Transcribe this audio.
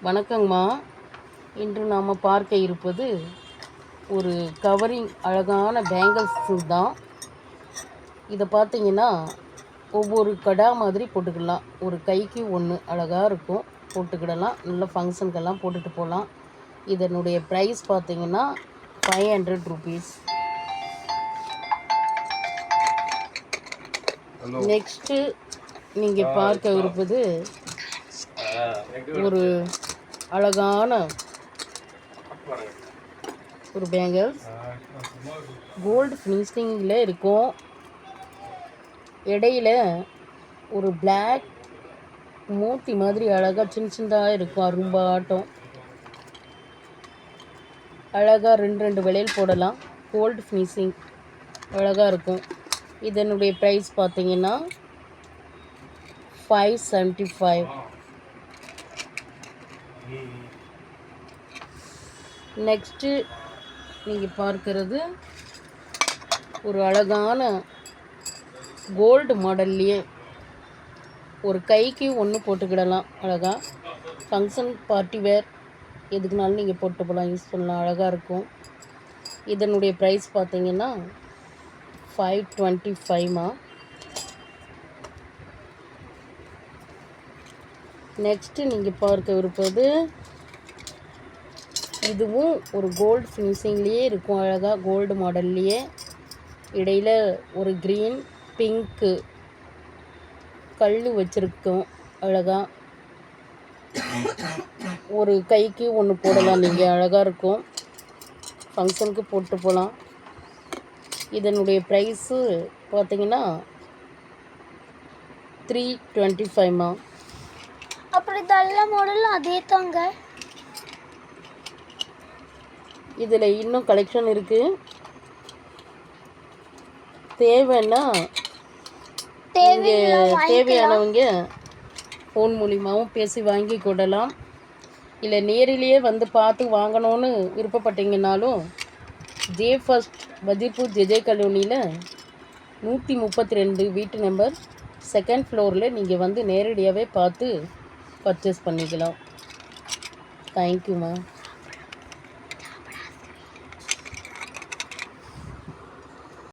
வணக்கங்கம்மா. இன்று நாம் பார்க்க இருப்பது ஒரு கவரிங் அழகான பேங்கிள்ஸ் தான். இதை பார்த்தீங்கன்னா ஒவ்வொரு கடா மாதிரி போட்டுக்கலாம். ஒரு கைக்கு ஒன்று அழகாக இருக்கும், போட்டுக்கிடலாம். நல்ல ஃபங்க்ஷனுக்கெல்லாம் போட்டுட்டு போகலாம். இதனுடைய ப்ரைஸ் பார்த்தீங்கன்னா 500 rupees. நெக்ஸ்ட்டு நீங்கள் பார்க்க இருப்பது ஒரு அழகான ஒரு பேங்கிள்ஸ். கோல்டு ஃபினிஷிங்கில் இருக்கும். இடையில ஒரு பிளாக் மூர்த்தி மாதிரி அழகாக சின்னதாக இருக்கும். அரும்பாட்டம் அழகாக ரெண்டு விலையில் போடலாம். கோல்டு ஃபினிஷிங் அழகாக இருக்கும். இதனுடைய ப்ரைஸ் பார்த்தீங்கன்னா 575. நெக்ஸ்ட்டு நீங்கள் பார்க்கறது ஒரு அழகான கோல்டு மாடல்லையே ஒரு கைக்கு ஒன்று போட்டுக்கிடலாம். அழகாக ஃபங்க்ஷன் பார்ட்டி வேர் எதுக்குனாலும் நீங்கள் போட்டு போகலாம், யூஸ் பண்ணலாம். அழகாக இருக்கும். இதனுடைய ப்ரைஸ் பார்த்தீங்கன்னா 525மா. நெக்ஸ்ட்டு நீங்கள் பார்க்க இருப்பது இதுவும் ஒரு கோல்டு ஃபினிஷிங்லேயே இருக்கும். அழகாக கோல்டு மாடல்லையே இடையில் ஒரு க்ரீன் பிங்க்கு கல் வச்சுருக்கோம். அழகாக ஒரு கைக்கு ஒன்று போடலாம் நீங்கள். அழகாக இருக்கும், ஃபங்க்ஷனுக்கு போட்டு போகலாம். இதனுடைய ப்ரைஸு பார்த்தீங்கன்னா 325மா. அப்படி நல்ல மாடல் அதே தாங்க. இதில் இன்னும் கலெக்ஷன் இருக்குது. தேவைன்னா தேவையானவங்க ஃபோன் மூலிமாவும் பேசி வாங்கி கொள்ளலாம். இல்லை நேரிலேயே வந்து பார்த்து வாங்கணும்னு விருப்பப்பட்டீங்கன்னாலும் ஜே ஃபர்ஸ்ட் பஜிர்பூர் ஜெஜே கல்லூனியில் 132 வீட்டு நம்பர் 2nd ஃப்ளோரில் நீங்கள் வந்து நேரடியாகவே பார்த்து பர்ச்சேஸ் பண்ணிக்கலாம். தேங்க்யூம்மா.